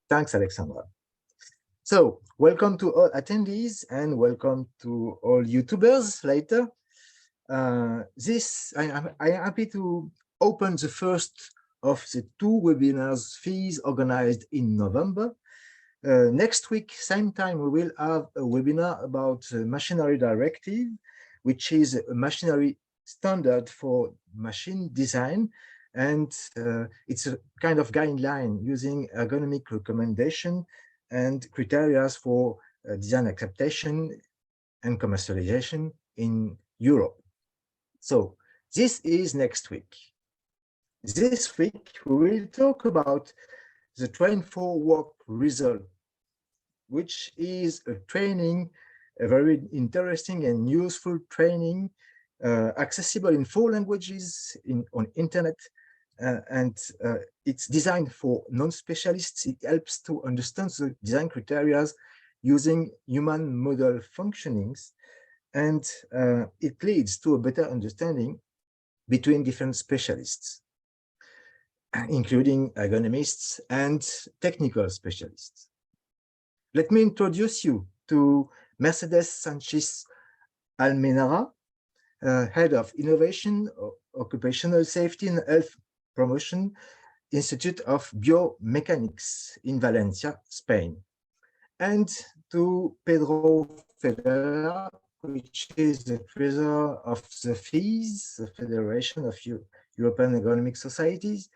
Thanks, Alexandra. So welcome to all attendees and welcome to all YouTubers later. I am happy to open the first of the two webinars fees organized in November. Next week, same time, we will have a webinar about the machinery directive, which is a machinery standard for machine design. And it's a kind of guideline using ergonomic recommendation and criteria for design acceptation and commercialization in Europe. So this is next week. This week, we will talk about the Train4Work result, which is a training, a very interesting and useful training, accessible in 4 languages on internet. It's designed for non-specialists. It helps to understand the design criteria using human model functionings, and it leads to a better understanding between different specialists, including ergonomists and technical specialists. Let me introduce you to Mercedes Sanchez Almenara, Head of Innovation, Occupational Safety and Health Promotion, Institute of Biomechanics in Valencia, Spain, and to Pedro Federer, which is the treasurer of the FEES, the Federation of European Ergonomic Societies,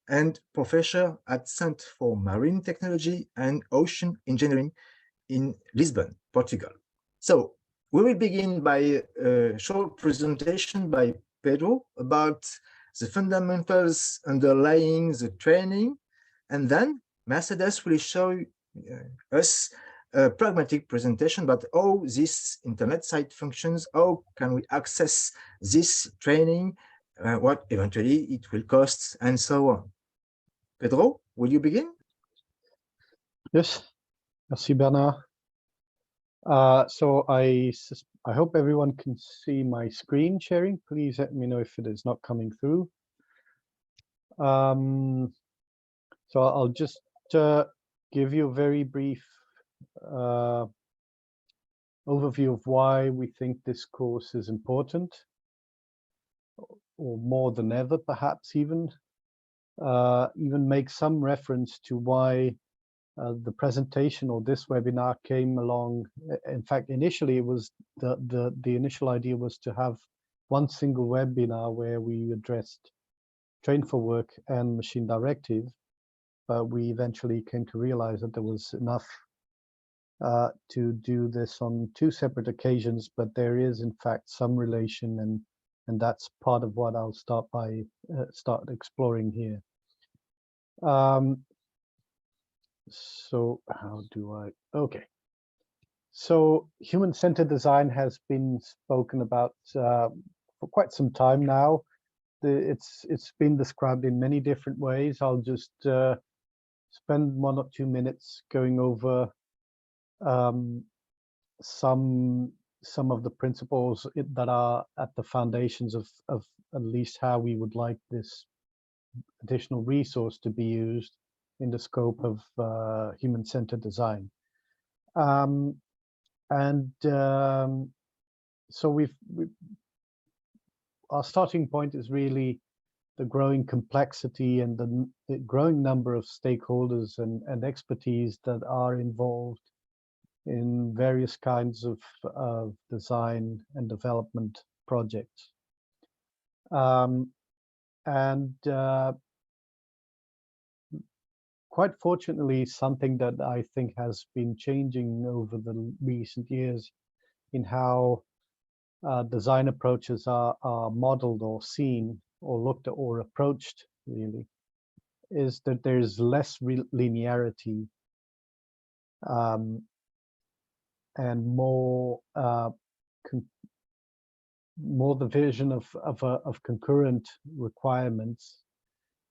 and professor at Center for Marine Technology and Ocean Engineering in Lisbon, Portugal. So we will begin by a short presentation by Pedro about the fundamentals underlying the training, and then Mercedes will show us a pragmatic presentation about how this internet site functions, how can we access this training, what eventually it will cost, and so on. Pedro, will you begin? Yes, merci Bernard. So I hope everyone can see my screen sharing. Please let me know if it is not coming through. So I'll just give you a very brief overview of why we think this course is important, or more than ever, perhaps even make some reference to why the presentation or this webinar came along. In fact, initially it was the initial idea was to have one single webinar where we addressed Train4Work and machine directive, but we eventually came to realize that there was enough to do this on 2 separate occasions, but there is in fact some relation, and that's part of what I'll start exploring here. So how do I, okay. So human-centered design has been spoken about for quite some time now. It's been described in many different ways. I'll just spend 1 or 2 minutes going over some of the principles that are at the foundations of at least how we would like this additional resource to be used in the scope of human-centered design. So our starting point is really the growing complexity and the growing number of stakeholders and expertise that are involved in various kinds of design and development projects. Quite fortunately, something that I think has been changing over the recent years in how design approaches are modeled or seen or looked at or approached, really, is that there's less linearity and more the vision of concurrent requirements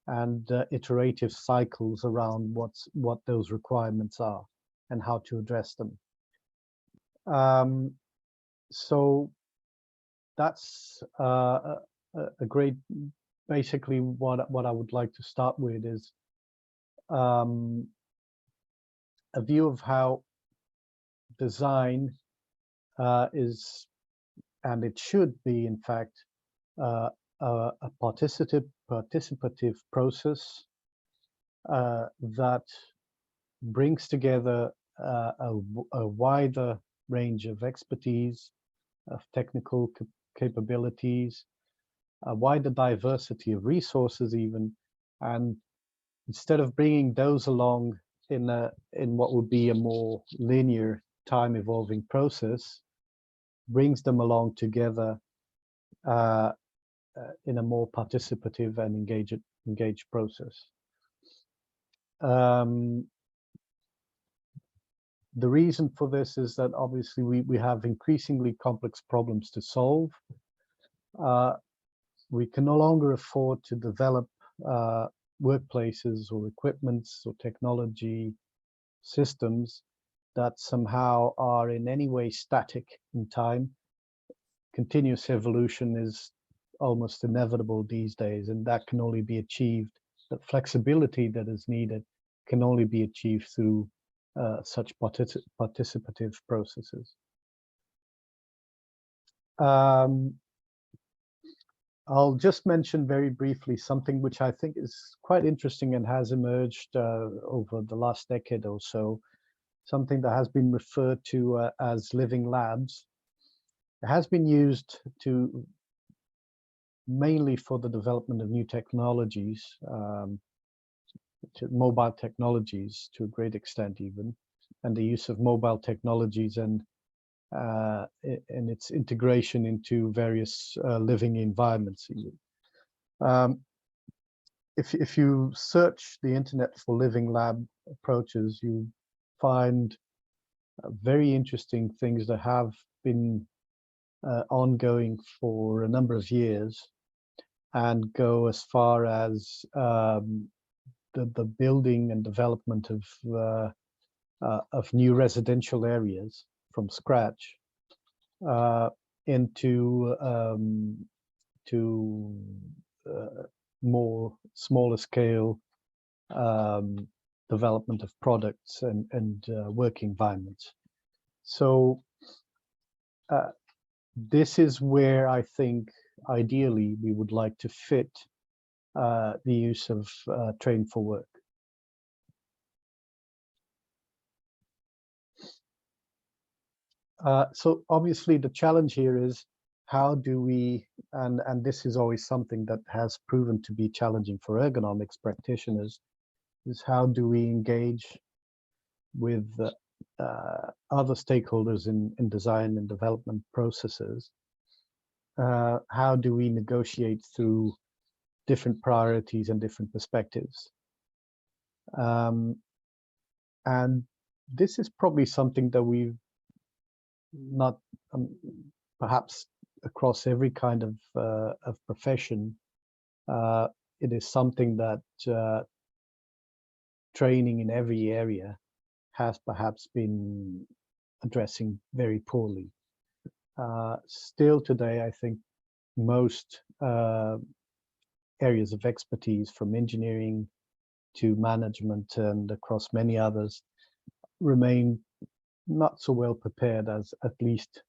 and iterative cycles around what those requirements are and how to address them. So that's a great, basically what I would like to start with is a view of how design is, and it should be, in fact, a participative process that brings together a wider range of expertise, of technical capabilities, a wider diversity of resources even, and instead of bringing those along in what would be a more linear, time evolving process, brings them along together in a more participative and engaged process. The reason for this is that obviously we have increasingly complex problems to solve. We can no longer afford to develop workplaces or equipments or technology systems that somehow are in any way static in time. Continuous evolution is almost inevitable these days, and that can only be achieved, that flexibility that is needed can only be achieved through such participative processes. I'll just mention very briefly something which I think is quite interesting and has emerged over the last decade or so, something that has been referred to as living labs. It has been used mainly for the development of new technologies, mobile technologies to a great extent even, and the use of mobile technologies and its integration into various living environments. If you search the internet for living lab approaches, you find very interesting things that have been ongoing for a number of years and go as far as the building and development of new residential areas from scratch into more smaller scale development of products and work environments. So this is where I think ideally we would like to fit the use of Train4Work. So obviously the challenge here is how do we, and this is always something that has proven to be challenging for ergonomics practitioners, is how do we engage with other stakeholders in design and development processes? How do we negotiate through different priorities and different perspectives? And this is probably something that we've not perhaps across every kind of profession. It is something that training in every area has perhaps been addressing very poorly. Still today, I think most areas of expertise, from engineering to management and across many others, remain not so well prepared, as at least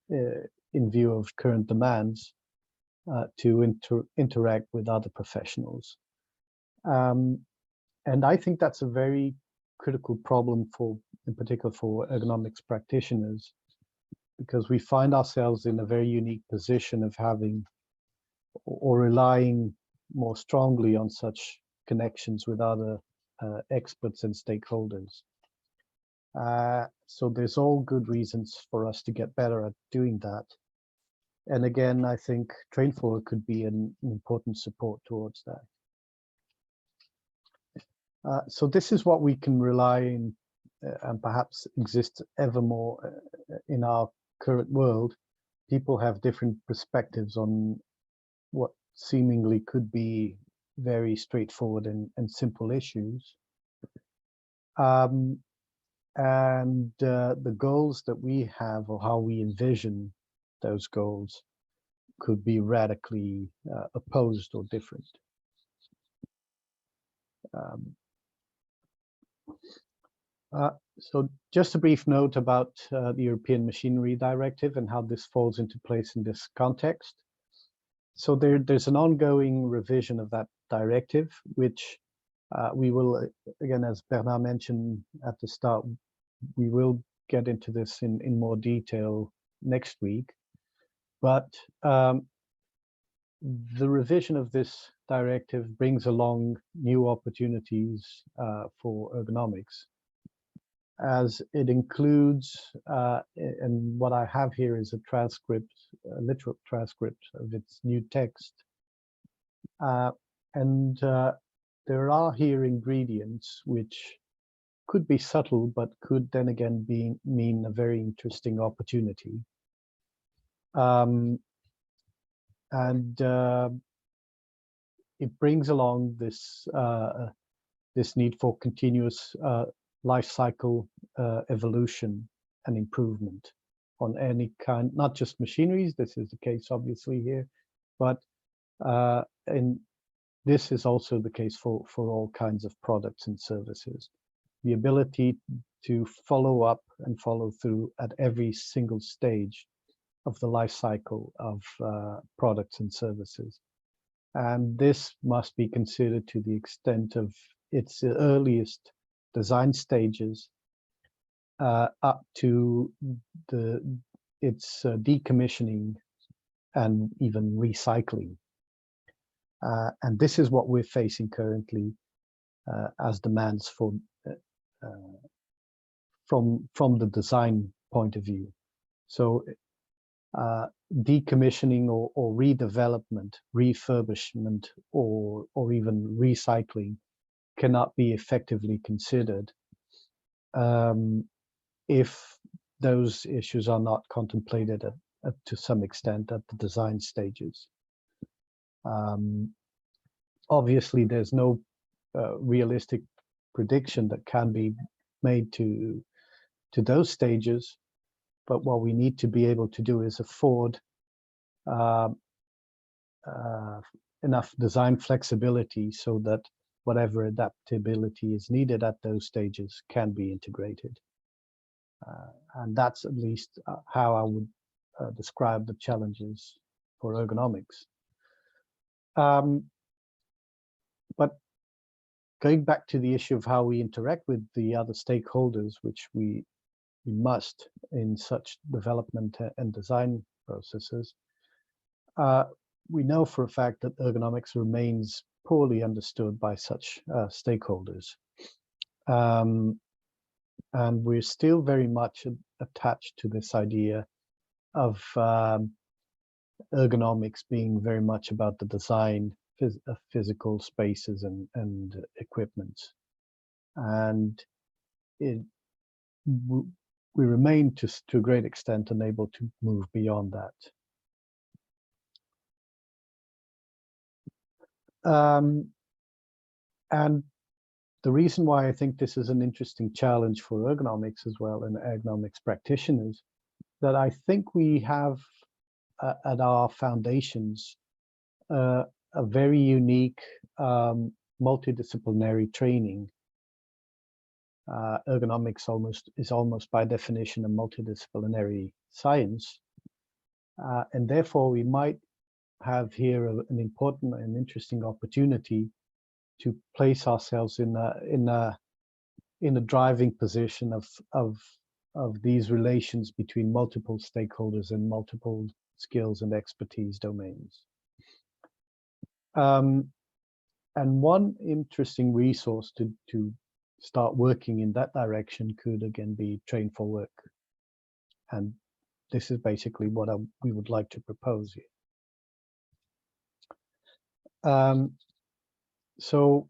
in view of current demands, to interact with other professionals. And I think that's a very critical problem in particular for ergonomics practitioners, because we find ourselves in a very unique position of having or relying more strongly on such connections with other experts and stakeholders. So there's all good reasons for us to get better at doing that. And again, I think Train4Work could be an important support towards that. So this is what we can rely on and perhaps exist ever more in our current world. People have different perspectives on what seemingly could be very straightforward and simple issues. And the goals that we have, or how we envision those goals, could be radically opposed or different. So just a brief note about the European Machinery Directive and how this falls into place in this context. So there's an ongoing revision of that directive, which we will, again, as Bernard mentioned at the start, we will get into this in more detail next week. But the revision of this directive brings along new opportunities for ergonomics, as it includes, and what I have here is a transcript, a literal transcript of its new text. And there are here ingredients which could be subtle, but could then again mean a very interesting opportunity. And it brings along this this need for continuous life cycle evolution and improvement on any kind, not just machineries. This is the case obviously here, but and this is also the case for all kinds of products and services. The ability to follow up and follow through at every single stage of the life cycle of products and services. And this must be considered to the extent of its earliest design stages up to its decommissioning and even recycling. And this is what we're facing currently as demands for from the design point of view. So decommissioning or redevelopment, refurbishment, or even recycling cannot be effectively considered if those issues are not contemplated to some extent at the design stages. Obviously, there's no realistic prediction that can be made to those stages, but what we need to be able to do is afford enough design flexibility so that whatever adaptability is needed at those stages can be integrated. And that's at least how I would describe the challenges for ergonomics. But going back to the issue of how we interact with the other stakeholders, which we must in such development and design processes, we know for a fact that ergonomics remains poorly understood by such stakeholders. And we're still very much attached to this idea of ergonomics being very much about the design of physical spaces and equipment. And we remain to a great extent unable to move beyond that. And the reason why I think this is an interesting challenge for ergonomics as well, and ergonomics practitioners, that I think we have at our foundations a very unique multidisciplinary training. Ergonomics is almost by definition a multidisciplinary science, and therefore we might have here an important and interesting opportunity to place ourselves in a driving position of these relations between multiple stakeholders and multiple skills and expertise domains. And one interesting resource to start working in that direction could again be Train4Work. And this is basically what we would like to propose here. So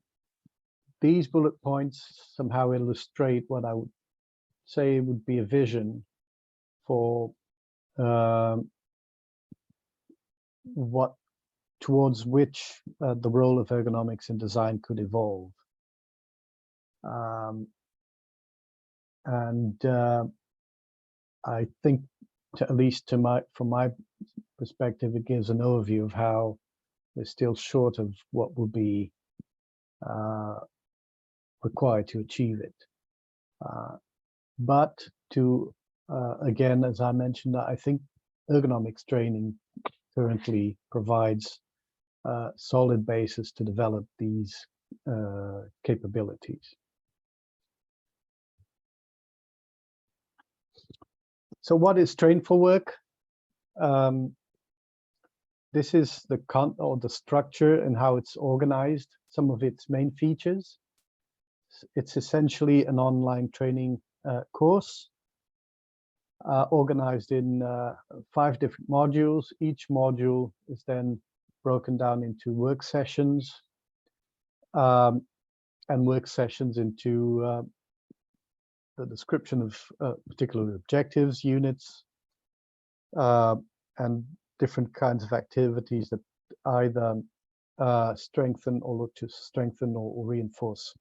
these bullet points somehow illustrate what I would say would be a vision for towards which the role of ergonomics in design could evolve. I think, at least from my perspective, it gives an overview of how we're still short of what would be required to achieve it. But to, again, as I mentioned, I think ergonomics training currently provides a solid basis to develop these capabilities. So what is Train4Work? This is the structure and how it's organized, some of its main features. It's essentially an online training course organized in 5 different modules. Each module is then broken down into work sessions, and work sessions into the description of particular objectives, units, and different kinds of activities that either strengthen or look to strengthen or reinforce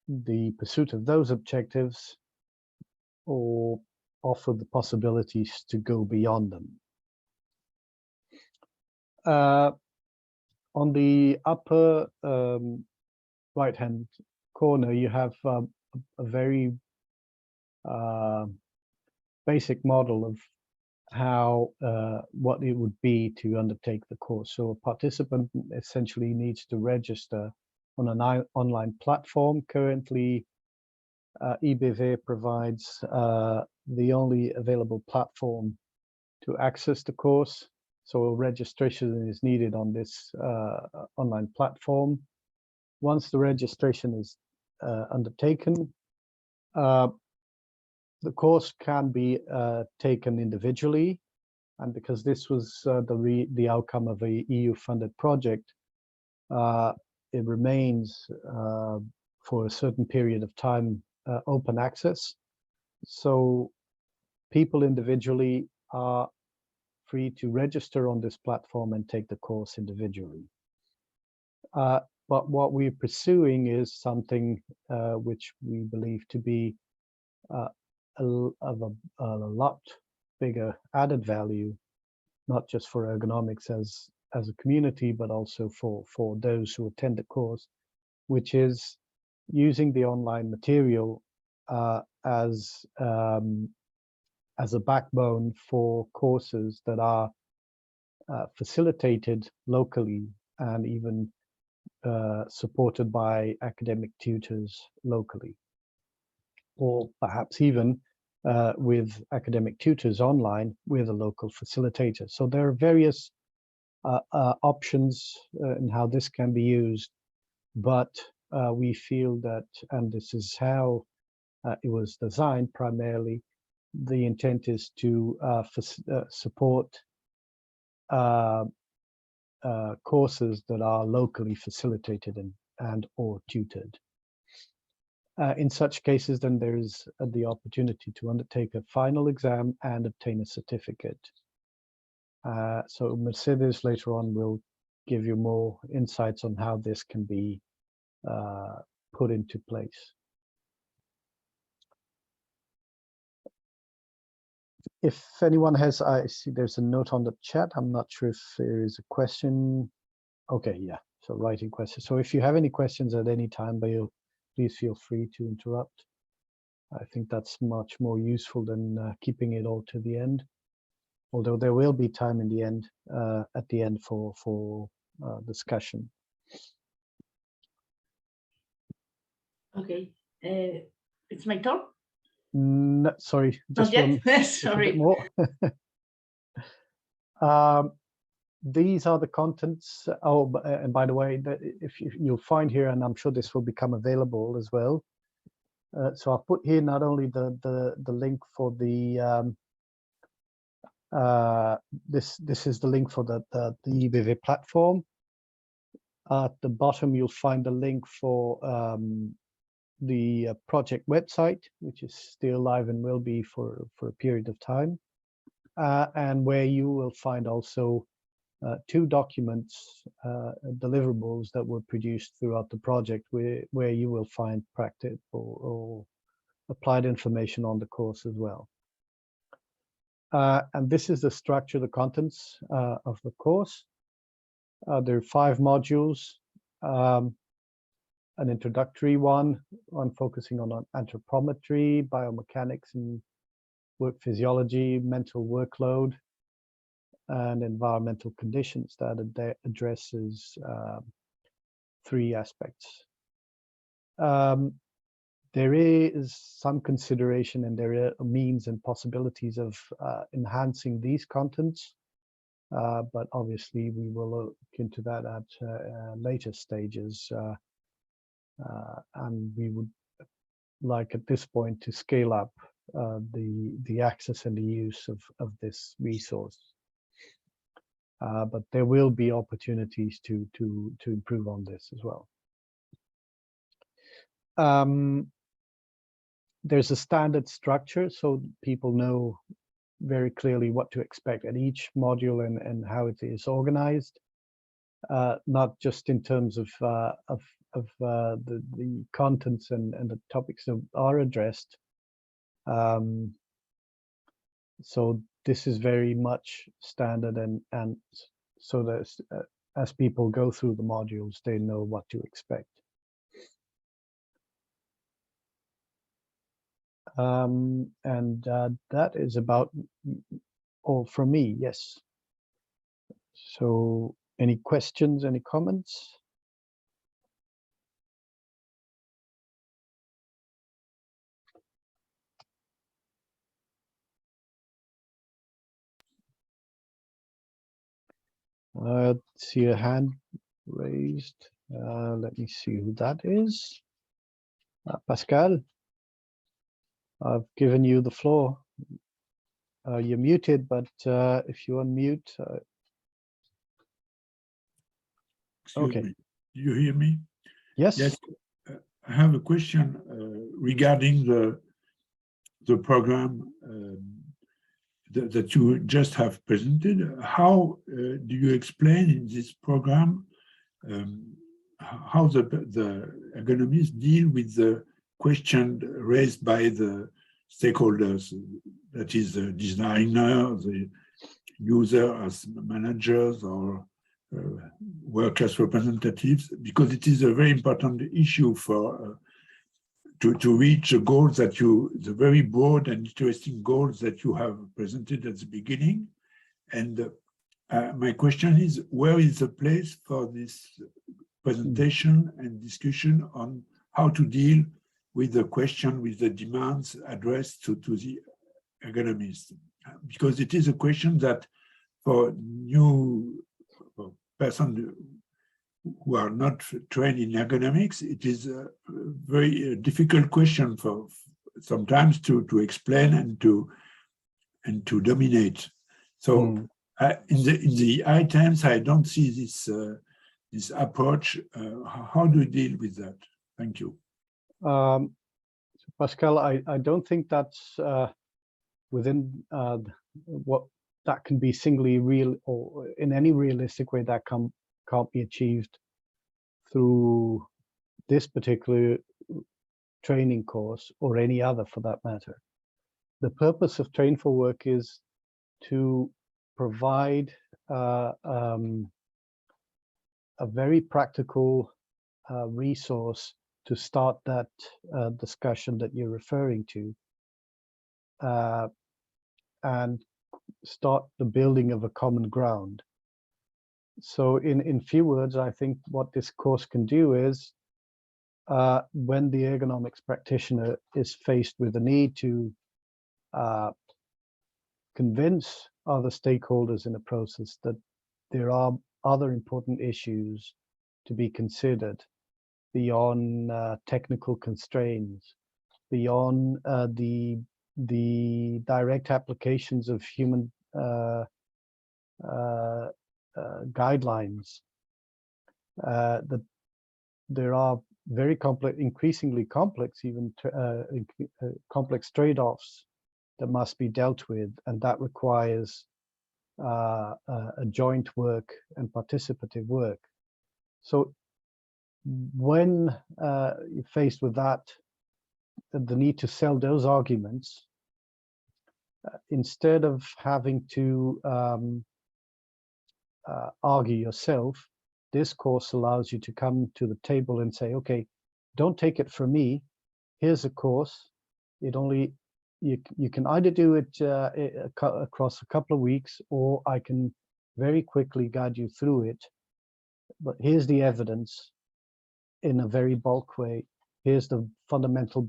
the pursuit of those objectives, or offer the possibilities to go beyond them. On the upper right-hand corner, you have a very basic model of how what it would be to undertake the course. So a participant essentially needs to register on an online platform. Currently, IBW provides the only available platform to access the course. So registration is needed on this online platform. Once the registration is undertaken, the course can be taken individually, and because this was the outcome of a EU-funded project, it remains for a certain period of time open access. So people individually are free to register on this platform and take the course individually. But what we're pursuing is something which we believe to be of a lot bigger added value, not just for ergonomics as a community, but also for those who attend the course, which is using the online material as a backbone for courses that are facilitated locally and even supported by academic tutors locally, or perhaps even with academic tutors online with a local facilitator. So there are various options in how this can be used, but we feel that, and this is how it was designed primarily, the intent is to support courses that are locally facilitated and or tutored. In such cases, then there is the opportunity to undertake a final exam and obtain a certificate. So Mercedes later on will give you more insights on how this can be put into place. If anyone has, I see there's a note on the chat. I'm not sure if there is a question. Okay, yeah, so writing questions. So if you have any questions at any time, please feel free to interrupt. I think that's much more useful than keeping it all to the end. Although there will be time in the end, at the end for discussion. Okay, it's my turn. No, sorry, just one. Sorry. A bit more. These are the contents. Oh, and by the way, if you'll find here, and I'm sure this will become available as well. So I'll put here not only the link for the this is the link for the IBW platform. At the bottom, you'll find the link for the project website, which is still live and will be for a period of time, and where you will find also 2 documents, deliverables that were produced throughout the project, where you will find practical or applied information on the course as well. And this is the structure, the contents of the course. There are 5 modules. an introductory one focusing on anthropometry, biomechanics and work physiology, mental workload, and environmental conditions that addresses 3 aspects. There is some consideration and there are means and possibilities of enhancing these contents, but obviously we will look into that at later stages, and we would like at this point to scale up the access and the use of this resource. But there will be opportunities to improve on this as well. There's a standard structure, so people know very clearly what to expect at each module and how it is organized, not just in terms of the contents and the topics that are addressed. So this is very much standard, and so that as people go through the modules, they know what to expect. And that is about all from me. Yes. So any questions, any comments? I see a hand raised. Let me see who that is. Pascal, I've given you the floor. You're muted, but if you unmute. Excuse me. Do you hear me? Yes. Yes. I have a question regarding the program that you just have presented. How do you explain in this program how the ergonomists deal with the question raised by the stakeholders, that is the designer, the user as managers, or workers representatives, because it is a very important issue for to reach the goals that the very broad and interesting goals that you have presented at the beginning. And my question is, where is the place for this presentation and discussion on how to deal with the question, with the demands addressed to the ergonomists? Because it is a question that for new persons who are not trained in ergonomics, it is a very difficult question for sometimes to explain and to dominate. So in the items, I don't see this approach. How do you deal with that? Thank you. So Pascal, I don't think that's within what that can be singly real, or in any realistic way that can't be achieved through this particular training course or any other for that matter. The purpose of Train4Work is to provide a very practical resource to start that discussion that you're referring to, and start the building of a common ground. So in few words, I think what this course can do is, when the ergonomics practitioner is faced with the need to convince other stakeholders in a process that there are other important issues to be considered beyond technical constraints, beyond the direct applications of human guidelines, that there are very complex, increasingly complex, even complex trade-offs that must be dealt with, and that requires a joint work and participative work. So when you're faced with that, the need to sell those arguments, instead of having to argue yourself, this course allows you to come to the table and say, okay, don't take it from me. Here's a course. You can either do it across a couple of weeks, or I can very quickly guide you through it. But here's the evidence in a very bulk way. Here's the fundamental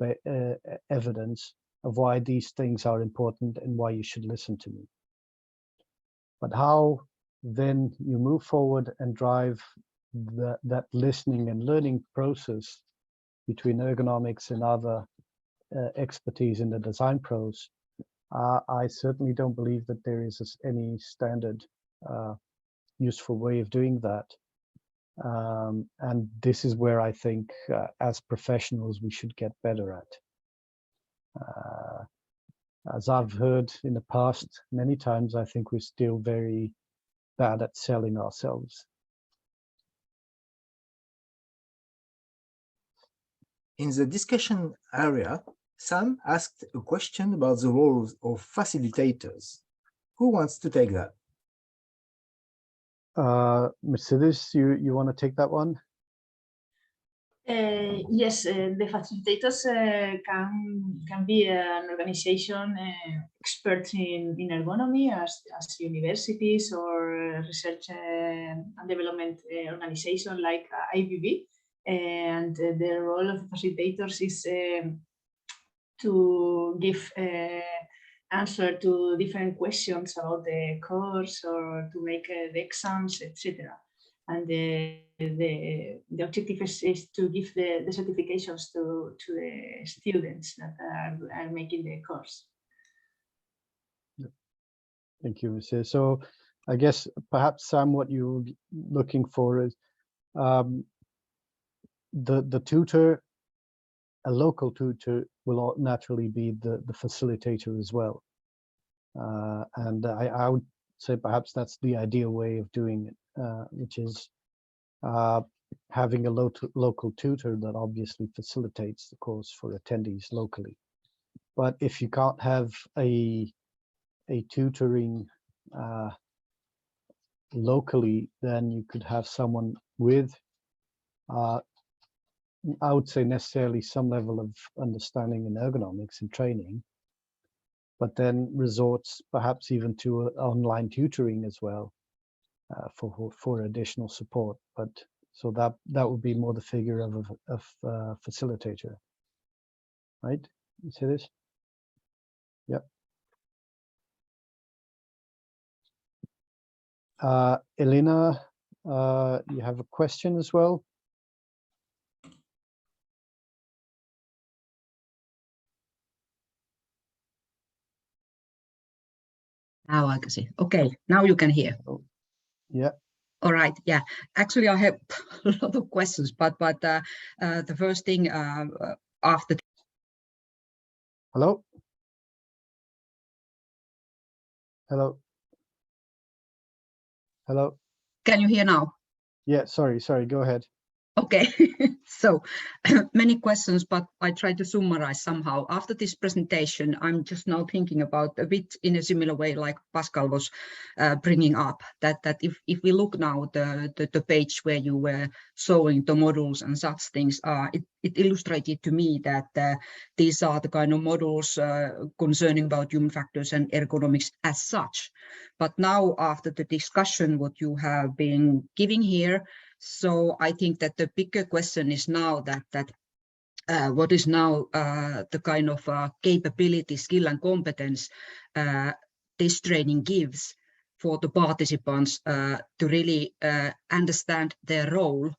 evidence of why these things are important and why you should listen to me. But how then you move forward and drive that listening and learning process between ergonomics and other expertise in the design pros, I certainly don't believe that there is any standard useful way of doing that. And this is where I think as professionals we should get better at. As I've heard in the past many times, I think we're still very bad at selling ourselves. In the discussion area, Sam asked a question about the roles of facilitators. Who wants to take that? Mercedes, you want to take that one? Yes, the facilitators can be an organization experts in ergonomy as universities or research and development organization like IBB. And the role of facilitators is to give answer to different questions about the course or to make the exams, etc. And the objective is to give the certifications to the students that are making the course. Thank you, Mercedes. So I guess perhaps, Sam, what you're looking for is the tutor, a local tutor will naturally be the facilitator as well. And I would say perhaps that's the ideal way of doing it, which is having a local tutor that obviously facilitates the course for attendees locally. But if you can't have a tutoring locally, then you could have someone with I would say necessarily some level of understanding in ergonomics and training, but then resorts perhaps even to online tutoring as well for additional support. But so that would be more the figure of a facilitator, right? You see this? Yep. Elena, you have a question as well? Now I can see. Okay, now you can hear. Yeah. All right. Yeah. Actually, I have a lot of questions, but the first thing after. Hello. Hello. Hello. Can you hear now? Yeah. Sorry. Go ahead. Okay, so many questions, but I try to summarize somehow. After this presentation, I'm just now thinking about a bit in a similar way like Pascal was bringing up, that if we look now the page where you were showing the models and such things, it illustrated to me that these are the kind of models concerning about human factors and ergonomics as such. But now after the discussion, what you have been giving here, so I think that the bigger question is now that what is now the kind of capability, skill and competence this training gives for the participants to really understand their role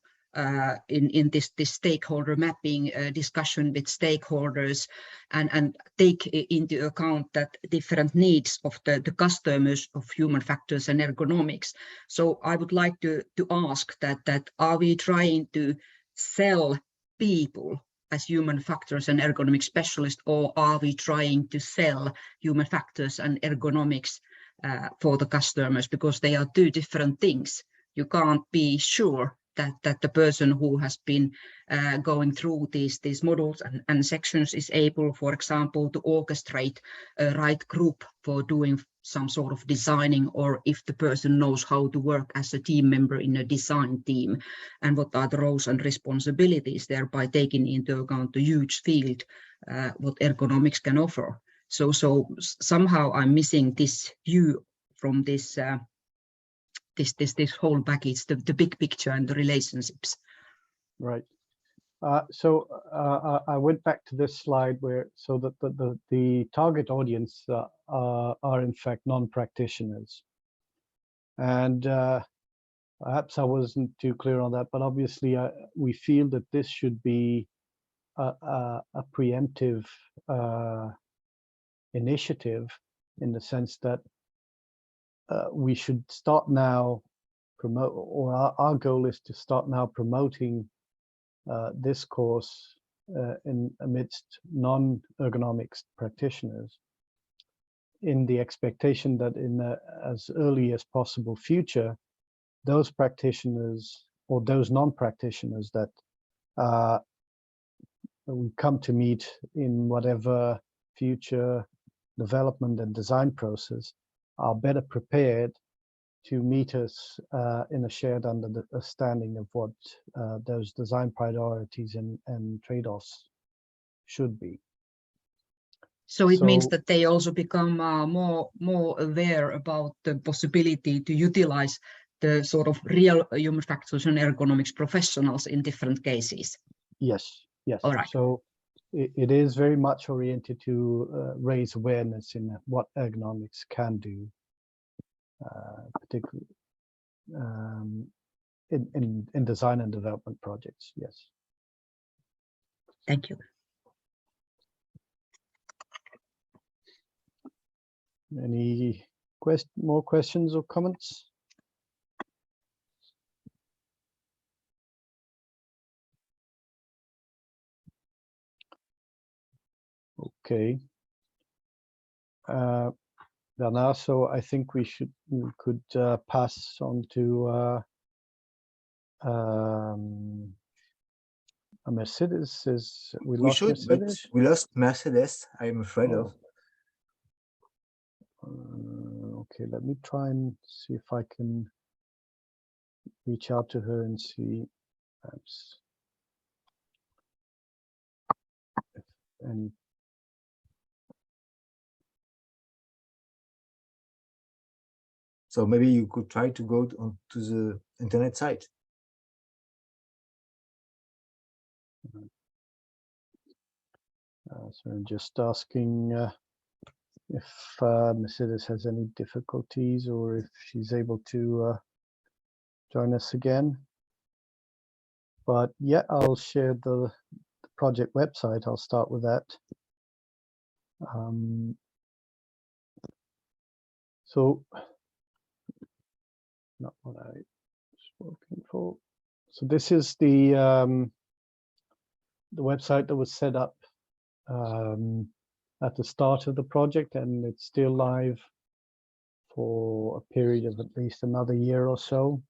in this stakeholder mapping discussion with stakeholders and take into account that different needs of the customers of human factors and ergonomics. So I would like to ask that are we trying to sell people as human factors and ergonomic specialists, or are we trying to sell human factors and ergonomics for the customers, because they are two different things. You can't be sure that the person who has been going through these modules and sections is able, for example, to orchestrate a right group for doing some sort of designing, or if the person knows how to work as a team member in a design team, and what are the roles and responsibilities, thereby taking into account the huge field what ergonomics can offer. So somehow I'm missing this view from this this whole package, the big picture and the relationships. Right. So I went back to this slide where so that the target audience are in fact non-practitioners, and perhaps I wasn't too clear on that, but obviously we feel that this should be a preemptive initiative, in the sense that we should start now promote, or our goal is to start now promoting this course in amidst non-ergonomics practitioners, in the expectation that in as early as possible future, those practitioners or those non-practitioners that we come to meet in whatever future development and design process are better prepared to meet us in a shared understanding of what those design priorities and trade-offs should be. So it means that they also become more aware about the possibility to utilize the sort of real human factors and ergonomics professionals in different cases. Yes, yes. All right. So it is very much oriented to raise awareness in what ergonomics can do, particularly in design and development projects. Yes. Thank you. Any more questions or comments? Okay. Dana, so I think we could pass on to Mercedes. We lost Mercedes? But we lost Mercedes, I'm afraid of. Okay, let me try and see if I can reach out to her and see perhaps if any. So maybe you could try to go on to the internet site. So I'm just asking if Mercedes has any difficulties, or if she's able to join us again. But yeah, I'll share the project website. I'll start with that. So not what I was looking for. So this is the website that was set up at the start of the project, and it's still live for a period of at least another year or so.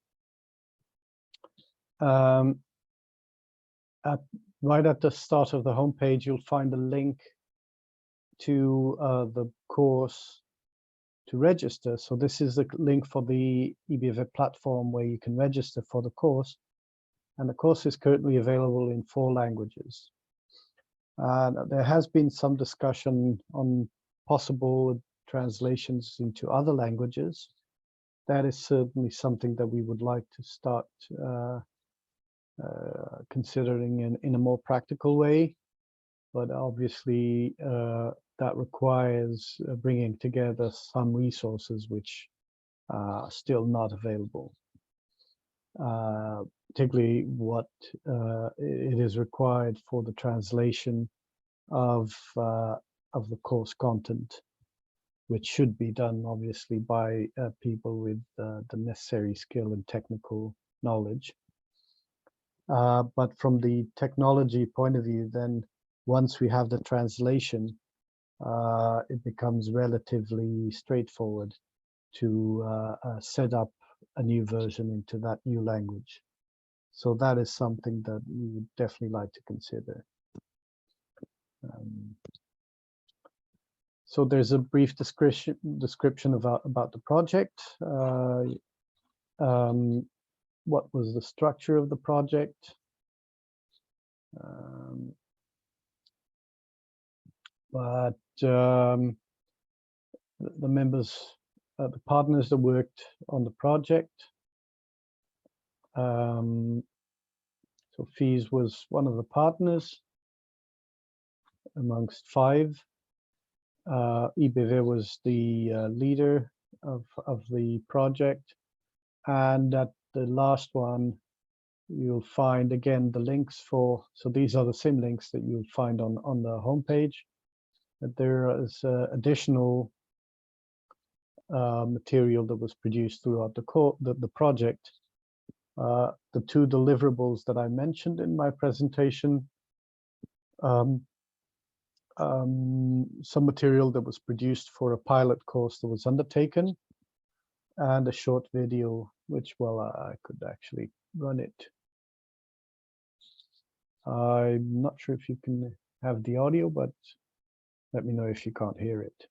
Right at the start of the homepage, you'll find a link to the course to register. So this is the link for the EBFA platform where you can register for the course. And the course is currently available in 4 languages. There has been some discussion on possible translations into other languages. That is certainly something that we would like to start considering in a more practical way. But obviously that requires bringing together some resources which are still not available. Particularly what it is required for the translation of the course content, which should be done obviously by people with the necessary skill and technical knowledge. But from the technology point of view, then once we have the translation, it becomes relatively straightforward to set up a new version into that new language. So that is something that we would definitely like to consider. So there's a brief description about the project. What was the structure of the project? The members, the partners that worked on the project. So FEES was one of the partners amongst 5. IBV was the leader of the project, and at the last one you'll find again the links for, so these are the sim links that you'll find on the homepage. But there is additional material that was produced throughout the project. The 2 deliverables that I mentioned in my presentation, some material that was produced for a pilot course that was undertaken, and a short video, which, well, I could actually run it. I'm not sure if you can have the audio, but let me know if you can't hear it.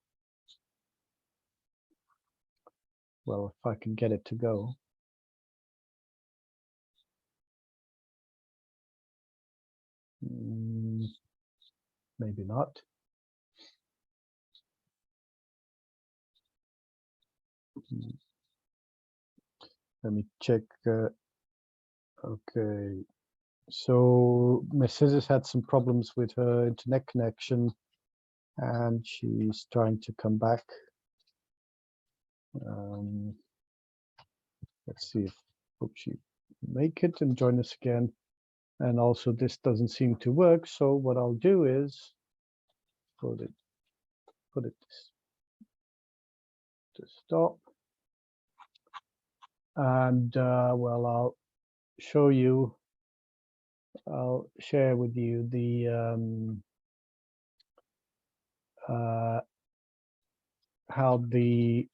Well, if I can get it to go. Maybe not. Let me check. Okay. So Mercedes had some problems with her internet connection, and she's trying to come back. Let's see if hope she make it and join us again. And also this doesn't seem to work. So what I'll do is put it to stop. And well, I'll show you. I'll share with you the how the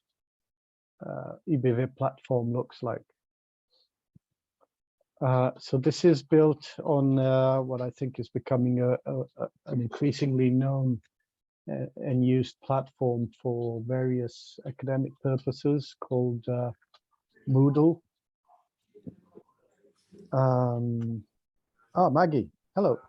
IBV platform looks like. So this is built on what I think is becoming an increasingly known and used platform for various academic purposes called Moodle. Oh, Maggie, hello.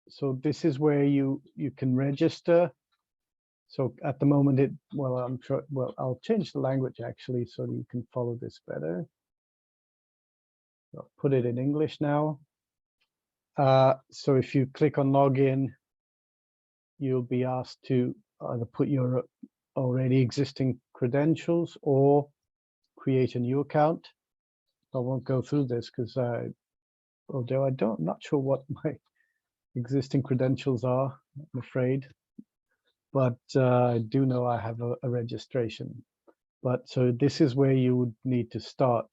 So this is where you can register. So at the moment, well, I'm sure. Well, I'll change the language actually so you can follow this better. I'll put it in English now. So if you click on login, you'll be asked to either put your already existing credentials or create a new account. I won't go through this because although I'm not sure what my existing credentials are, I'm afraid, but I do know I have a registration. But so this is where you would need to start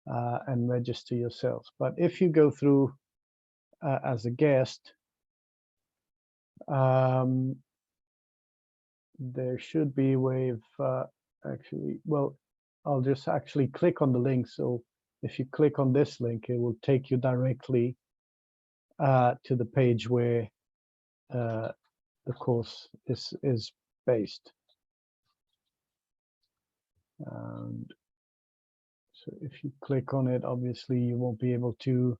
and register yourself. But if you go through as a guest, there should be a way of actually, well, I'll just actually click on the link. So if you click on this link, it will take you directly to the page where the course is based. And so if you click on it, obviously you won't be able to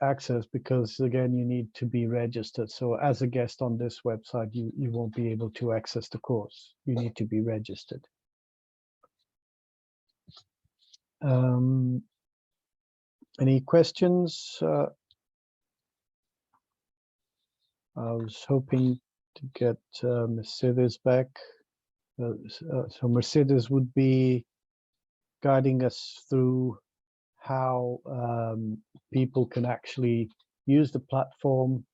access, because again, you need to be registered. So as a guest on this website, you won't be able to access the course. You need to be registered. Any questions? I was hoping to get Mercedes back. So Mercedes would be guiding us through how people can actually use the platform,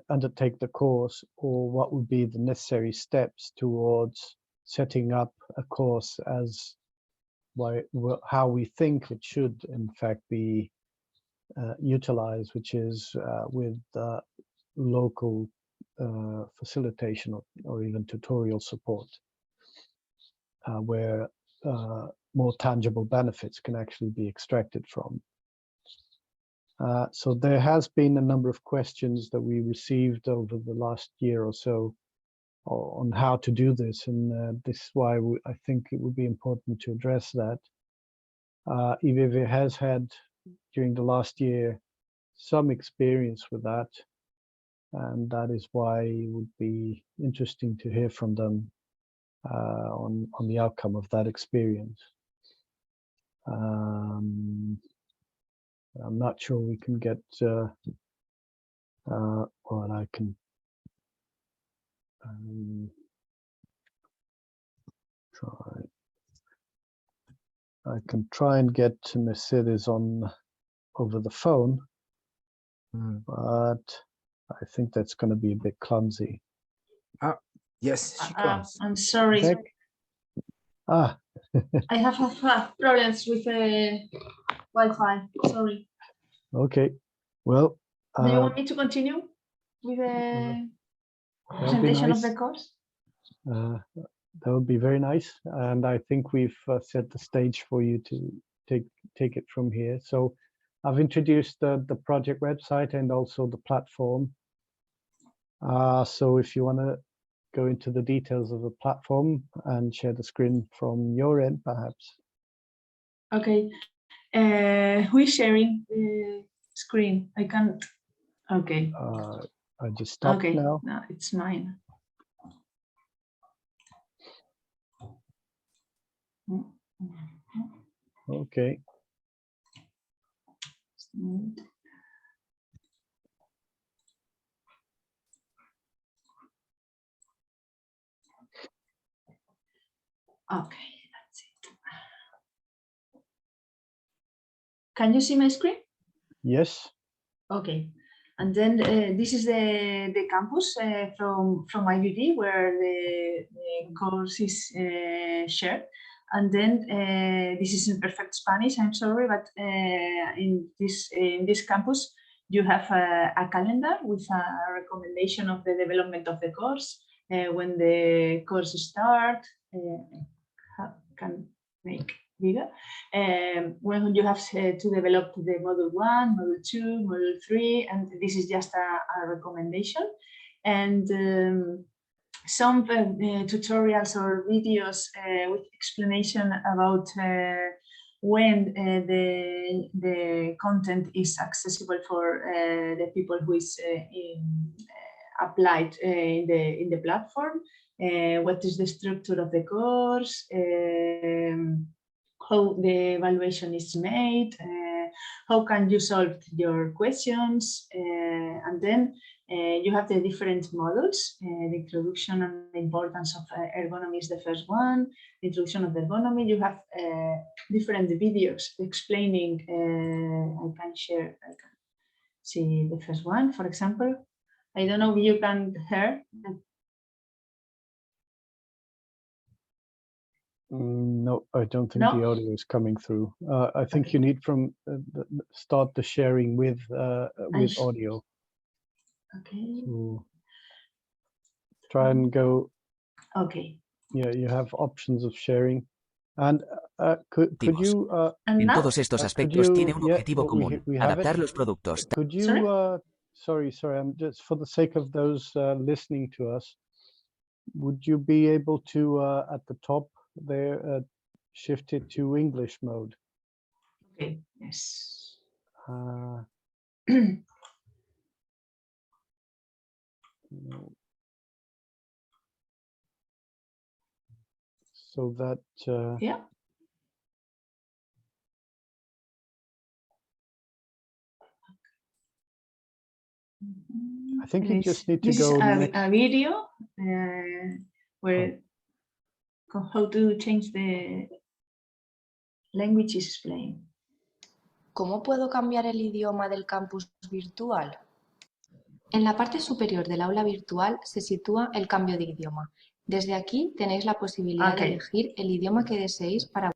undertake the course, or what would be the necessary steps towards setting up a course as how we think it should in fact be utilize, which is with local facilitation or even tutorial support, where more tangible benefits can actually be extracted from. So there has been a number of questions that we received over the last year or so on how to do this, and this is why I think it would be important to address that. IEA has had, during the last year, some experience with that, and that is why it would be interesting to hear from them on the outcome of that experience. I'm not sure we can get, well, I can try. I can try and get Mercedes on over the phone, but I think that's going to be a bit clumsy. Yes, she comes. I'm sorry. I have problems with the Wi-Fi. Sorry. Okay. Well, do you want me to continue with the presentation of the course? That would be very nice, and I think we've set the stage for you to take it from here. So I've introduced the project website and also the platform. So if you want to go into the details of the platform and share the screen from your end, perhaps. Okay. Who is sharing the screen? I can't. Okay. I just stopped now. No, it's mine. Okay. Okay, that's it. Can you see my screen? Yes. Okay. And then this is the campus from IEA where the course is shared. And then this is in perfect Spanish, I'm sorry, but in this campus, you have a calendar with a recommendation of the development of the course, when the course starts, can make bigger, when you have to develop the module 1, module 2, module 3, and this is just a recommendation. And some tutorials or videos with explanation about when the content is accessible for the people who is applied in the platform, what is the structure of the course, how the evaluation is made, how can you solve your questions, and then you have the different modules. The introduction and the importance of ergonomy is the first one. The introduction of ergonomy. You have different videos explaining. I can see the first one, for example. I don't know if you can hear. No, I don't think the audio is coming through. I think you need from start the sharing with audio. Okay. So try and go. Okay. Yeah, you have options of sharing. And could you? En todos estos aspectos tiene un objetivo común: adaptar los productos. Could you? Sorry. I'm just for the sake of those listening to us. Would you be able to at the top there shift it to English mode? Okay. Yes. So that yeah. I think you just need to go next. A video where how to change the language is explained. ¿Cómo puedo cambiar el idioma del campus virtual? En la parte superior del aula virtual se sitúa el cambio de idioma. Desde aquí tenéis la posibilidad de elegir el idioma que deseéis para...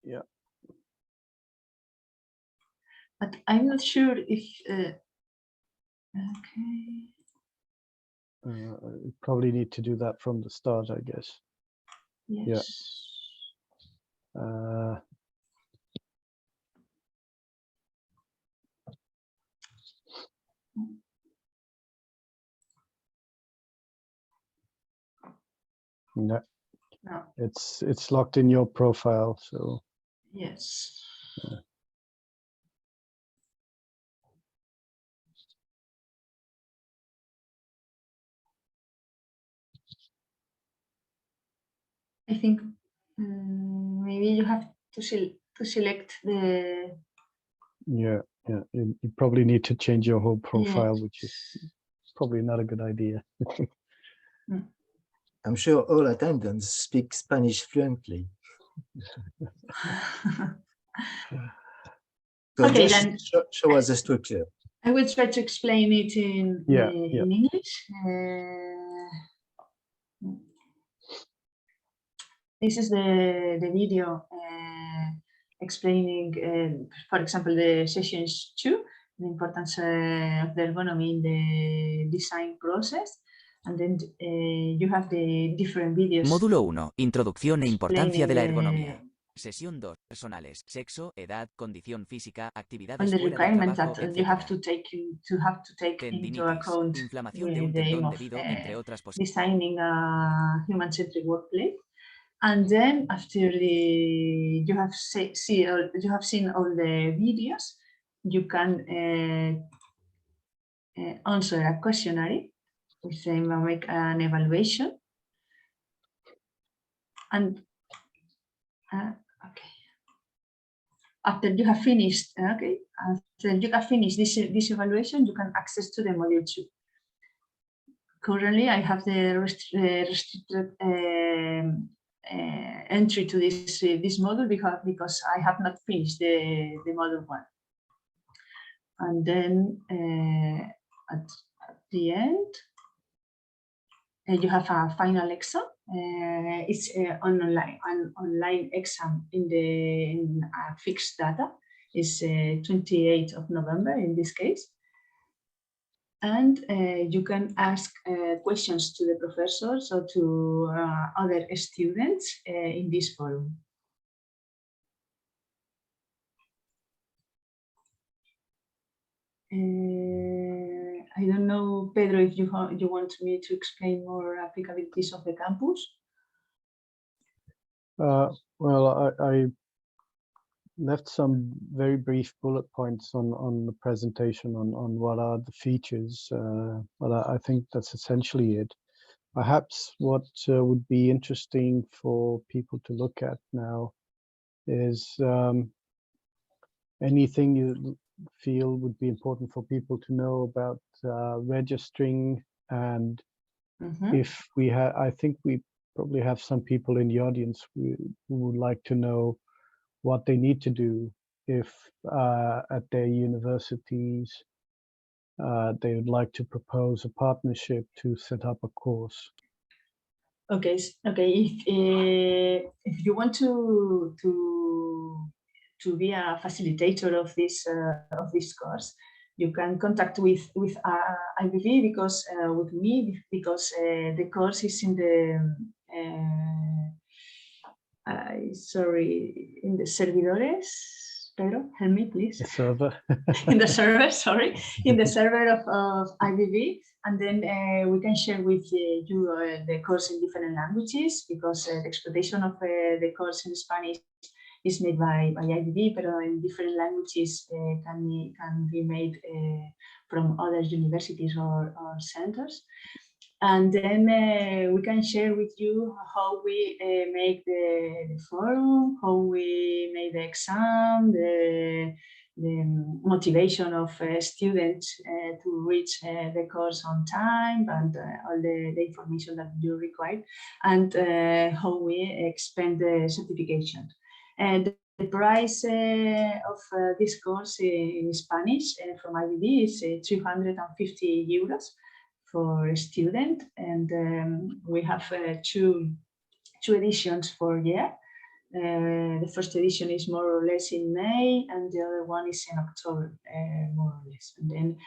Yeah. But I'm not sure if. Okay. You probably need to do that from the start, I guess. Yes. Yeah. No. No. It's locked in your profile, so. Yes. Yeah. I think maybe you have to select the. Yeah. You probably need to change your whole profile, Yes. which is probably not a good idea. I'm sure all attendants speak Spanish fluently. So Okay, just then show us the structure. I will try to explain it in English. This is the video explaining, for example, the sessions 2, the importance of the ergonomy in the design process. And then you have the different videos. Módulo 1. Introducción e importancia de la ergonomía. Sesión 2. Personales. Sexo, edad, condición física, actividades fuera del trabajo, that you have to take into account inflamación de with un the aim tendón of debido, entre otras posibilidades. designing a human-centric workplace. And then after you have seen all the videos, you can answer a questionnaire with make an evaluation. And okay, after you have finished, this evaluation, you can access to the module 2. Currently, I have the restricted entry to this module because I have not finished the module 1. And then at the end, you have a final exam. It's an online exam in fixed data. It's 28th of November in this case. And you can ask questions to the professors or to other students in this forum. I don't know, Pedro, if you want me to explain more applicabilities of the campus. Well, I left some very brief bullet points on the presentation on what are the features, but I think that's essentially it. Perhaps what would be interesting for people to look at now is anything you feel would be important for people to know about registering, and if we have, I think we probably have some people in the audience who would like to know what they need to do if at their universities they would like to propose a partnership to set up a course. Okay. If you want to be a facilitator of this course, you can contact with IBV because with me, because the course is in the in the servidores. Pedro, help me, please. The server. In the server, sorry, in the server of IBV, and then we can share with you the course in different languages, because the exploitation of the course in Spanish is made by IBV, but in different languages can be made from other universities or centers. And then we can share with you how we make the forum, how we make the exam, the motivation of students to reach the course on time, and all the information that you require, and how we expand the certification. And the price of this course in Spanish from IBV is 350 euros. For a student, and we have two editions for year. The first edition is more or less in May, and the other one is in October, more or less. And then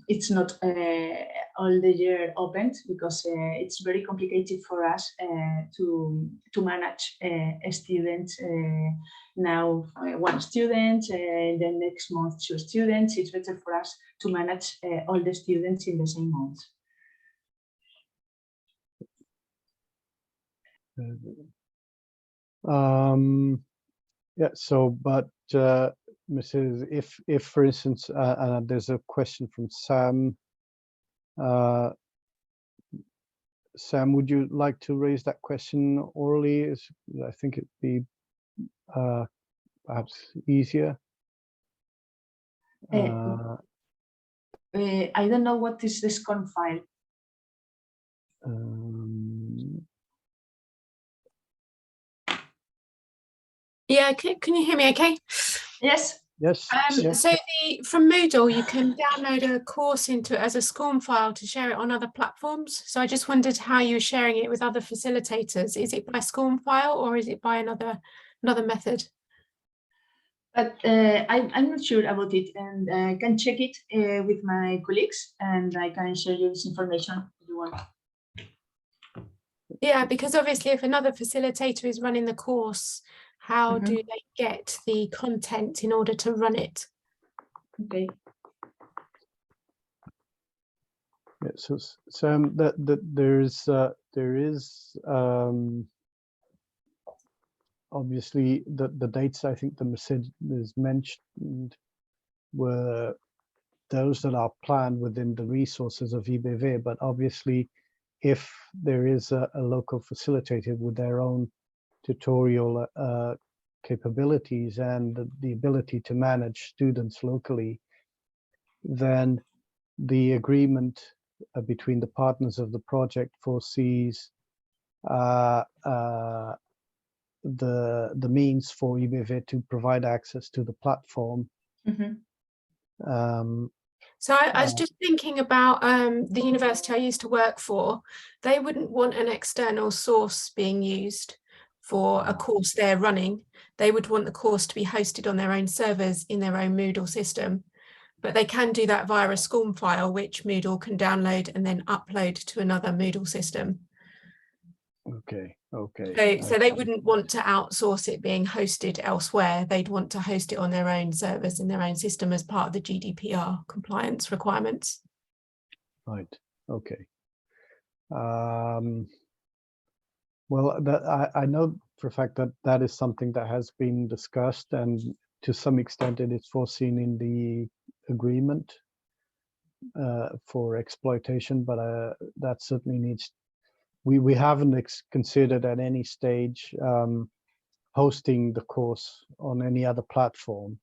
it's not all the year opened because it's very complicated for us to manage students. Now one student, the next month 2 students. It's better for us to manage all the students in the same month. Yeah, so, but Mrs., if for instance, there's a question from Sam. Sam, would you like to raise that question orally? I think it'd be perhaps easier. I don't know what is the SCORM file. Yeah, can you hear me okay? Yes. Yes. Yes. So from Moodle, you can download a course into it as a SCORM file to share it on other platforms. So I just wondered how you're sharing it with other facilitators. Is it by SCORM file or is it by another method? But I'm not sure about it, and I can check it with my colleagues, and I can share you this information if you want. Yeah, because obviously if another facilitator is running the course, how do they get the content in order to run it? Okay. Yeah, so Sam, there is obviously the dates I think the message is mentioned were those that are planned within the resources of IBV, but obviously if there is a local facilitator with their own tutorial capabilities and the ability to manage students locally, then the agreement between the partners of the project foresees the means for IBV to provide access to the platform. So I was just thinking about the university I used to work for. They wouldn't want an external source being used for a course they're running. They would want the course to be hosted on their own servers in their own Moodle system. But they can do that via a SCORM file, which Moodle can download and then upload to another Moodle system. Okay. So they wouldn't want to outsource it being hosted elsewhere. They'd want to host it on their own servers in their own system as part of the GDPR compliance requirements. Right. Okay. Well, I know for a fact that that is something that has been discussed, and to some extent it is foreseen in the agreement for exploitation, but that certainly needs. We haven't considered at any stage hosting the course on any other platform.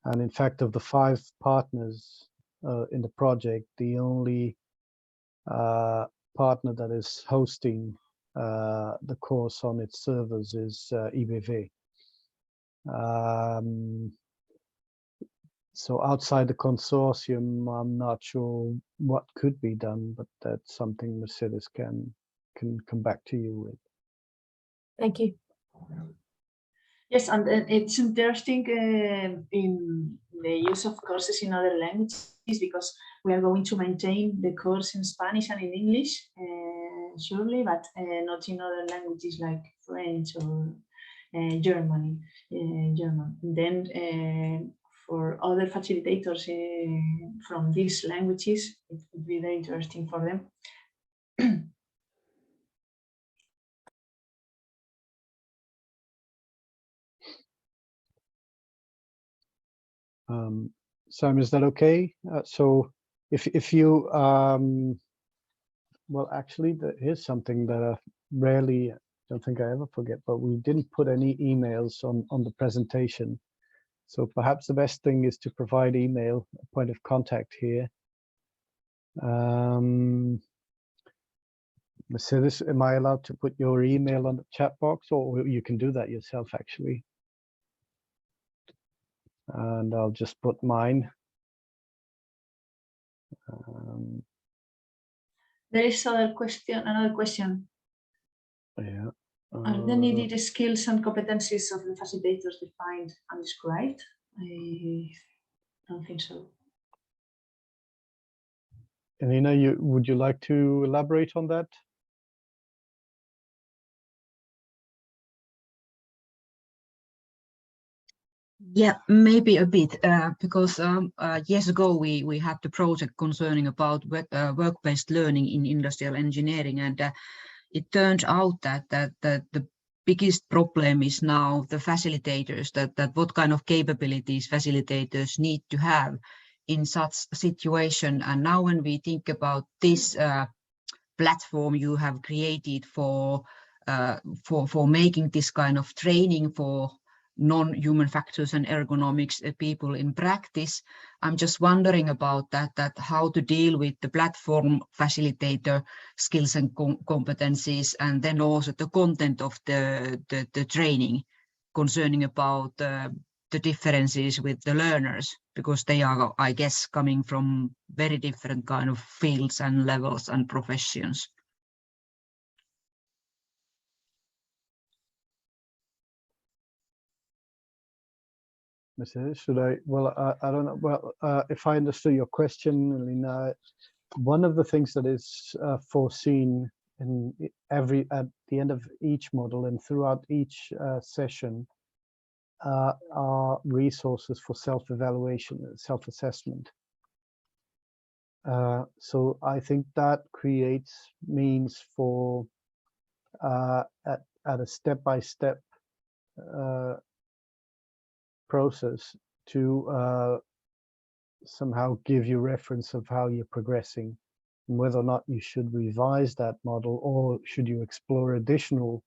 And in fact, of the 5 partners in the project, the only partner that is hosting the course on its servers is IBV. So outside the consortium, I'm not sure what could be done, but that's something Mercedes can come back to you with. Thank you. Yes, and it's interesting in the use of courses in other languages, because we are going to maintain the course in Spanish and in English, surely, but not in other languages like French or German. And then for other facilitators from these languages, it would be very interesting for them. Sam, is that okay? So if you, well, actually, here's something that I rarely, don't think I ever forget, but we didn't put any emails on the presentation. So perhaps the best thing is to provide email, a point of contact here. Mercedes, am I allowed to put your email on the chat box, or you can do that yourself actually? And I'll just put mine. There is another question. Yeah. Are the needed skills and competencies of the facilitators defined and described? I don't think so. Elena, would you like to elaborate on that? Yeah, maybe a bit, because years ago we had the project concerning about work-based learning in industrial engineering, and it turned out that the biggest problem is now the facilitators, that what kind of capabilities facilitators need to have in such a situation. And now when we think about this platform you have created for making this kind of training for non-human factors and ergonomics people in practice, I'm just wondering about that how to deal with the platform facilitator skills and competencies, and then also the content of the training concerning about the differences with the learners, because they are, I guess, coming from very different kind of fields and levels and professions. Should I? Well, I don't know. Well, if I understood your question, Elena, one of the things that is foreseen in at the end of each model and throughout each session are resources for self-evaluation, self-assessment. So I think that creates means for at a step-by-step process to somehow give you reference of how you're progressing and whether or not you should revise that model, or should you explore additional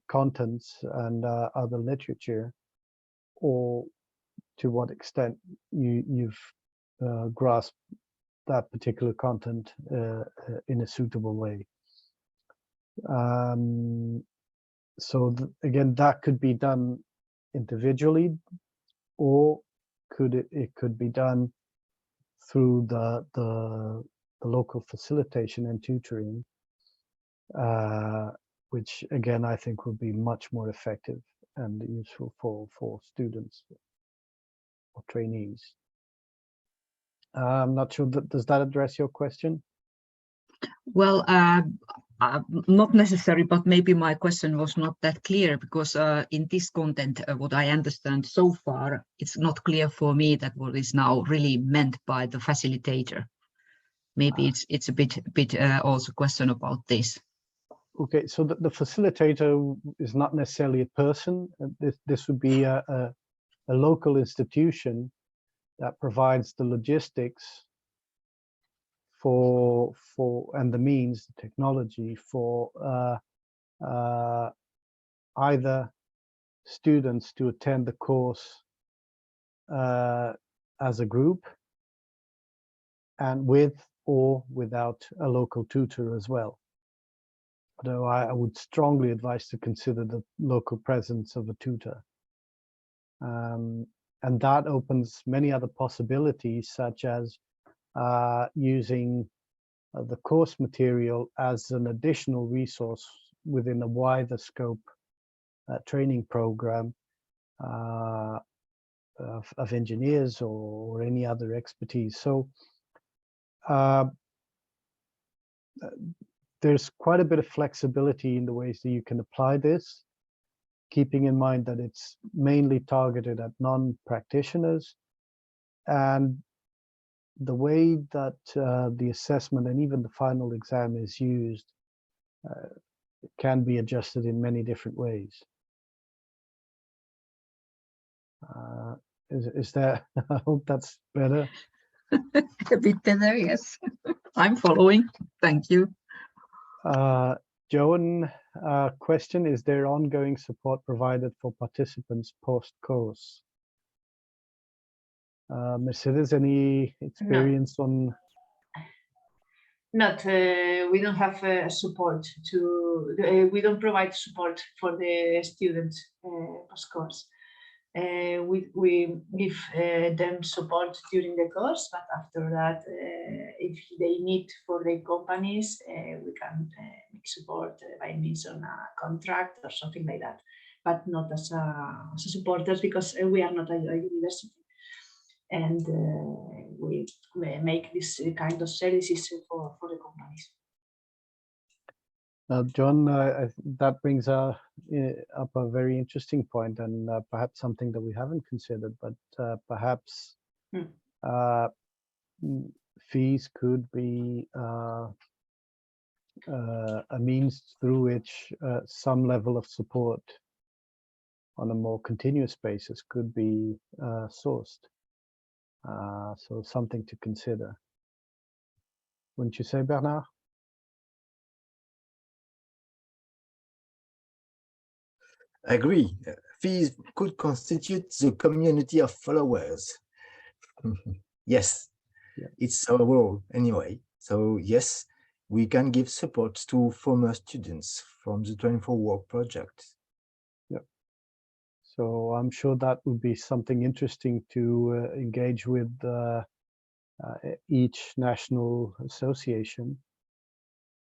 contents and other literature, or to what extent you've grasped that particular content in a suitable way. So again, that could be done individually, or it could be done through the local facilitation and tutoring, which again I think would be much more effective and useful for students or trainees. I'm not sure does that address your question? Well, not necessary, but maybe my question was not that clear, because in this content, what I understand so far, it's not clear for me that what is now really meant by the facilitator. Maybe it's a bit also question about this. Okay, so the facilitator is not necessarily a person. This would be a local institution that provides the logistics for and the means, the technology for either students to attend the course as a group, and with or without a local tutor as well. Although I would strongly advise to consider the local presence of a tutor. And that opens many other possibilities, such as using the course material as an additional resource within a wider scope training program of engineers or any other expertise. So there's quite a bit of flexibility in the ways that you can apply this, keeping in mind that it's mainly targeted at non-practitioners, and the way that the assessment and even the final exam is used can be adjusted in many different ways. Is that? I hope that's better. A bit better, yes. I'm following. Thank you. Joan, question: is there ongoing support provided for participants post-course? Mercedes, any experience on? Not, we don't have support to, we don't provide support for the students post-course. We give them support during the course, but after that, if they need for the companies, we can economic support by means of a contract or something like that, but not as supporters, because we are not a university, and we make this kind of services for the companies. John, that brings up a very interesting point, and perhaps something that we haven't considered, but perhaps fees could be a means through which some level of support on a more continuous basis could be sourced. So something to consider. Wouldn't you say, Bernard? I agree. Fees could constitute the community of followers. Yes, yeah. It's our role anyway. So yes, we can give support to former students from the Train4Work project. Yeah. So I'm sure that would be something interesting to engage with each national association.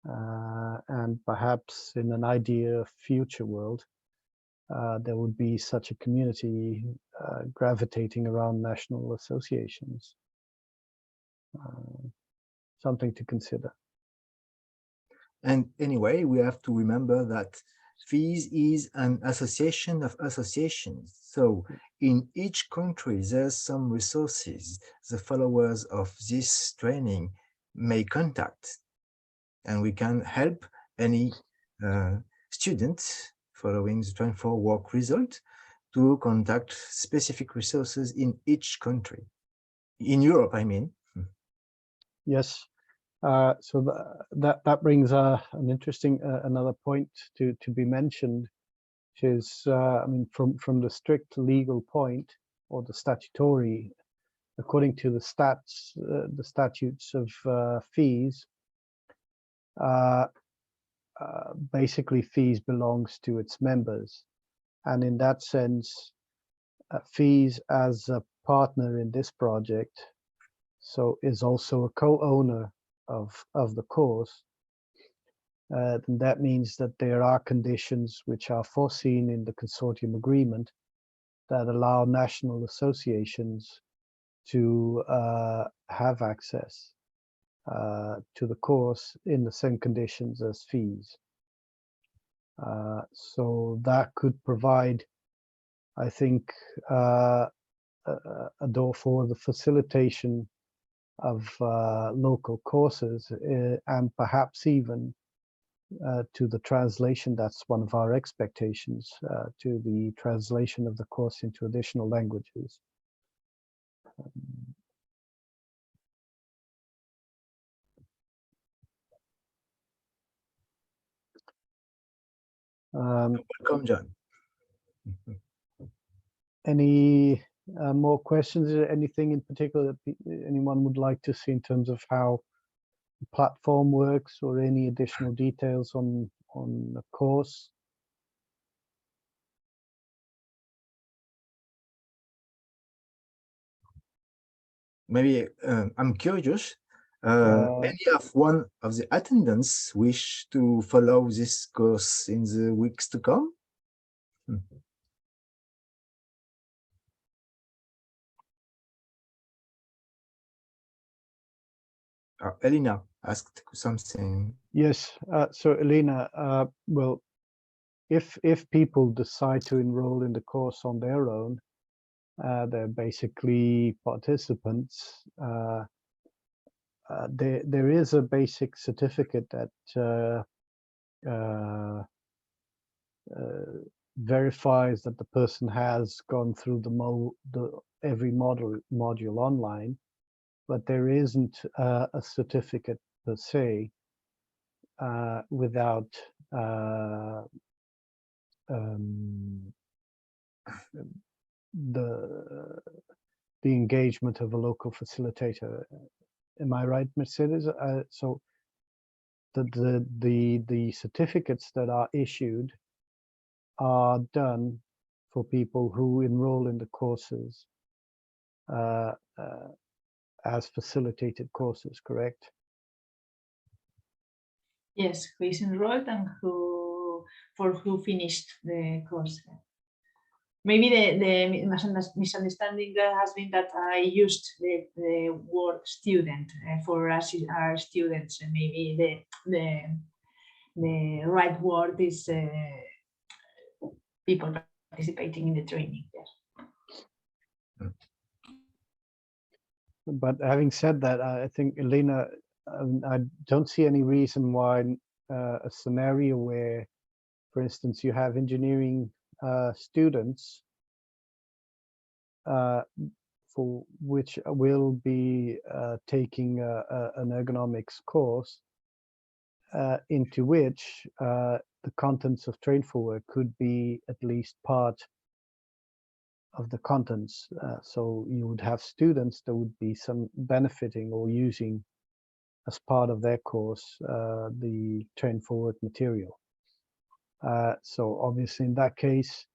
And perhaps in an ideal future world, there would be such a community gravitating around national associations. Something to consider. And anyway, we have to remember that FEES is an association of associations. So in each country, there's some resources the followers of this training may contact. And we can help any student following the Train4Work result to contact specific resources in each country. In Europe, I mean. Yes. So that brings an interesting another point to be mentioned, which is I mean, from the strict legal point or the statutory, according to the statutes of fees, basically fees belongs to its members, and in that sense, fees as a partner in this project, so is also a co-owner of the course. And that means that there are conditions which are foreseen in the consortium agreement that allow national associations to have access to the course in the same conditions as fees. So that could provide, I think, a door for the facilitation of local courses and perhaps even to the translation. That's one of our expectations, to the translation of the course into additional languages. Welcome, John. Any more questions? Anything in particular that anyone would like to see in terms of how the platform works, or any additional details on the course? Maybe I'm curious. Any of one of the attendants wish to follow this course in the weeks to come? Elena asked something. Yes. So Elena, well, if people decide to enroll in the course on their own, they're basically participants. There is a basic certificate that verifies that the person has gone through every module online, but there isn't a certificate per se without the engagement of a local facilitator. Am I right, Mercedes? So the certificates that are issued are done for people who enroll in the courses as facilitated courses, correct? Yes, who is enrolled and who finished the course. Maybe the misunderstanding has been that I used the word student for our students, and maybe the right word is people participating in the training. Yes. But having said that, I think, Elena, I don't see any reason why a scenario where, for instance, you have engineering students for which will be taking an ergonomics course into which the contents of Train4Work could be at least part of the contents. So you would have students that would be some benefiting or using as part of their course the Train4Work material. So obviously in that case,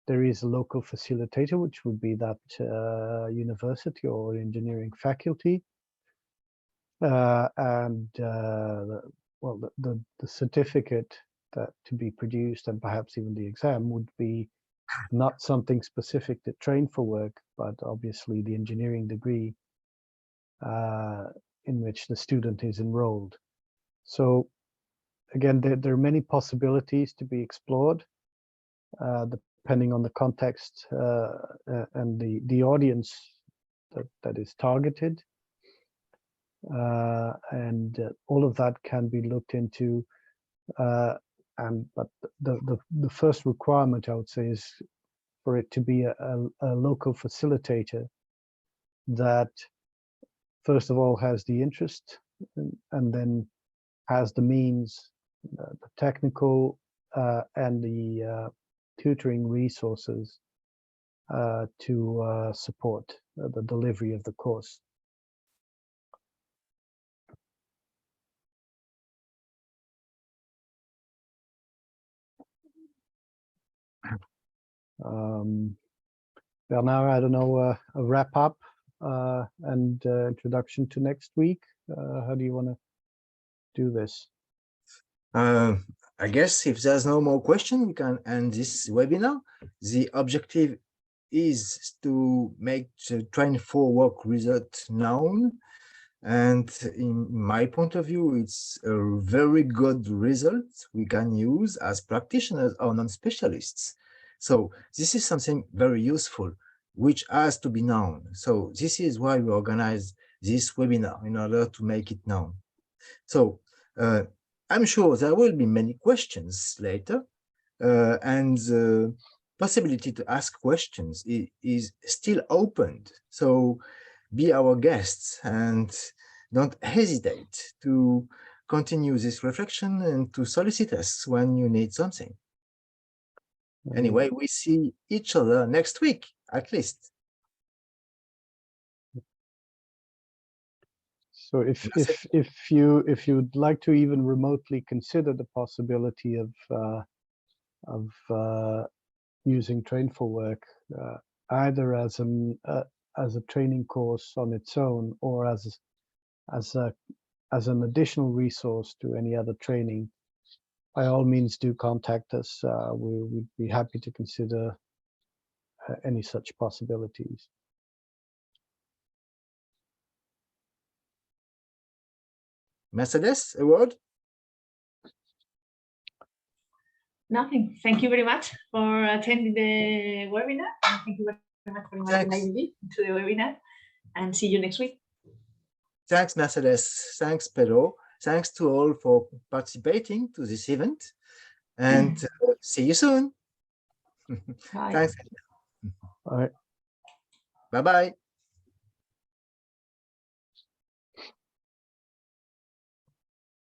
there is a local facilitator, which would be that university or engineering faculty. And well, the certificate that to be produced, and perhaps even the exam, would be not something specific to Train4Work, but obviously the engineering degree in which the student is enrolled. So again, there are many possibilities to be explored, depending on the context and the audience that is targeted. And all of that can be looked into. But the first requirement, I would say, is for it to be a local facilitator that, first of all, has the interest and then has the means, the technical and the tutoring resources to support the delivery of the course. Bernard, I don't know, a wrap up and introduction to next week. How do you want to do this? I guess if there's no more question, we can end this webinar. The objective is to make the Train4Work result known. And in my point of view, it's a very good result we can use as practitioners or non-specialists. So this is something very useful, which has to be known. So this is why we organize this webinar, in order to make it known. So I'm sure there will be many questions later, and the possibility to ask questions is still opened. So be our guests and don't hesitate to continue this reflection and to solicit us when you need something. Anyway, we see each other next week, at least. So if you'd like to even remotely consider the possibility of using Train4Work either as a training course on its own or as an additional resource to any other training, by all means do contact us. We'd be happy to consider any such possibilities. Mercedes, a word? Nothing. Thank you very much for attending the webinar. And thank you very much for inviting me to the webinar, and see you next week. Thanks, Mercedes. Thanks, Pedro. Thanks to all for participating to this event, and see you soon. Bye. Thanks. All right. Bye-bye.